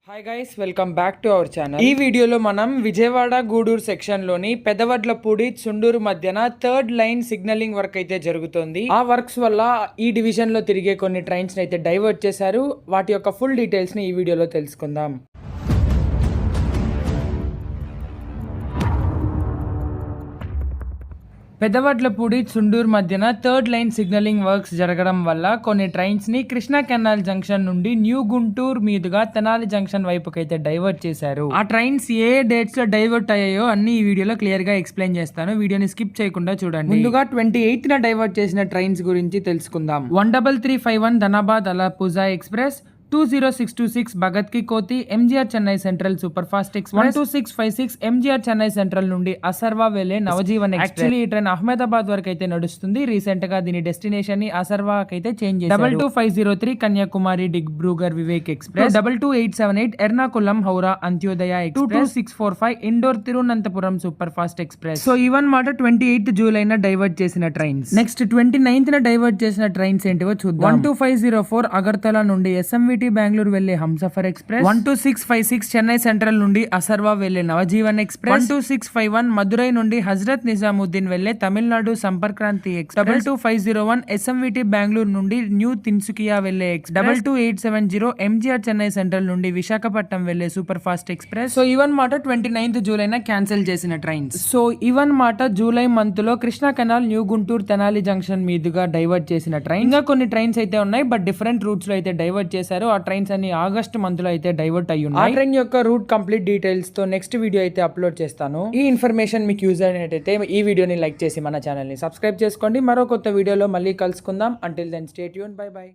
Hi guys, welcome back to our channel. ఈ వీడియోలో మనం విజయవాడ గూడూరు సెక్షన్లోని పెదవడ్లపూడి చుండూరు మధ్యన థర్డ్ లైన్ సిగ్నలింగ్ వర్క్ అయితే జరుగుతుంది. ఆ వర్క్స్ వల్ల ఈ డివిజన్ లో తిరిగే కొన్ని ట్రైన్స్ అయితే డైవర్ట్ చేశారు. వాటి యొక్క ఫుల్ డీటెయిల్స్ ని ఈ వీడియోలో తెలుసుకుందాం. పెదవడ్లపూడి చుండూరు మధ్యన థర్డ్ లైన్ సిగ్నలింగ్ వర్క్స్ జరగడం వల్ల కొన్ని ట్రైన్స్ ని కృష్ణా కెనాల్ జంక్షన్ నుండి న్యూ గుంటూరు మీదుగా తెనాలి జంక్షన్ వైపుకి అయితే డైవర్ట్ చేశారు. ఆ ట్రైన్స్ ఏ డేట్స్ లో డైవర్ట్ అయ్యాయో అన్ని ఈ వీడియోలో క్లియర్ గా ఎక్స్ప్లెయిన్ చేస్తాను. వీడియోని స్కిప్ చేయకుండా చూడండి. ముందుగా 28th న డైవర్ట్ చేసిన ట్రైన్స్ గురించి తెలుసుకుందాం. 13351 ధనాబాద్ అలాపూజా ఎక్స్ప్రెస్, 20626 భగత్ కి కోతి MGR Chennai central super fast express, 12656 MGR Chennai central నుండి అసర్వా వెళ్లే నవజీవన్ ఎక్స్ప్రెస్. యాక్చువల్లీ ఈ ట్రైన్ అహ్మదాబాద్ వరకు అయితే నడుస్తుంది. రీసెంట్ గా దీని డెస్టినేషన్ ని అసర్వా అయితే చేంజ్ చేశారు. 22503 Kanyakumari Dibrugarh Vivek express, 22878 Ernakulam Howrah Antyodaya express, 22645 Indore Thiruvananthapuram super fast express. So ఇవన్నమాట 28th జూలై న డైవర్ట్ చేసిన ట్రైన్స్. నెక్స్ట్ 29th న డైవర్ట్ చేసిన ట్రైన్స్ ఏంటివో చూద్దాం. 12504 అగర్తలా నుండి ఎస్ఎంవిటి బెంగళూరు వెళ్లే హంసఫర్ ఎక్స్ప్రెస్, 12656 చెన్నై సెంట్రల్ నుండి అసర్వా వెళ్లే నవజీవన్ ఎక్స్ప్రెస్, 12651 మదురై నుండి హజరత్ నిజాముద్దీన్ వెళ్లే తమిళనాడు సంపర్క్రాంతి ఎక్స్ప్రెస్, 22501 ఎస్ఎంవిటి బెంగళూరు నుండి న్యూ తిన్సుకియా వెళ్లే ఎక్స్ప్రెస్, 22870 ఎంజీఆర్ చెన్నై సెంట్రల్ నుండి విశాఖపట్నం వెళ్లే సూపర్ ఫాస్ట్ ఎక్స్ప్రెస్. సో ఇవన్నమాట 29th జూలై న క్యాన్సిల్ చేసిన ట్రైన్స్. సో ఇవన్నమాట జూలై మంత్ లో Krishna canal new Guntur Tenali junction మీదుగా డైవర్ట్ చేసిన ట్రైన్. ఇంకా కొన్ని ట్రైన్స్ అయితే ఉన్నాయి, బట్ డిఫరెంట్ రూట్స్ లో అయితే డైవర్ట్ చేశారు. ఆ ట్రైన్స్ అన్ని ఆగస్ట్ మంత్ లో అయితే డైవర్ట్ అయ్యి ఉన్నాయి. ఆ ట్రైన్ యొక్క రూట్ కంప్లీట్ డీటెయిల్స్ తో నెక్స్ట్ వీడియో అయితే అప్లోడ్ చేస్తాను. ఈ ఇన్ఫర్మేషన్ మీకు యూజ్ అయినట్టయితే ఈ వీడియోని లైక్ చేసి మన ఛానల్ ని సబ్స్క్రైబ్ చేసుకోండి. మరో కొత్త వీడియోలో మళ్ళీ కలుసుకుందాం. Until then stay tuned. Bye by.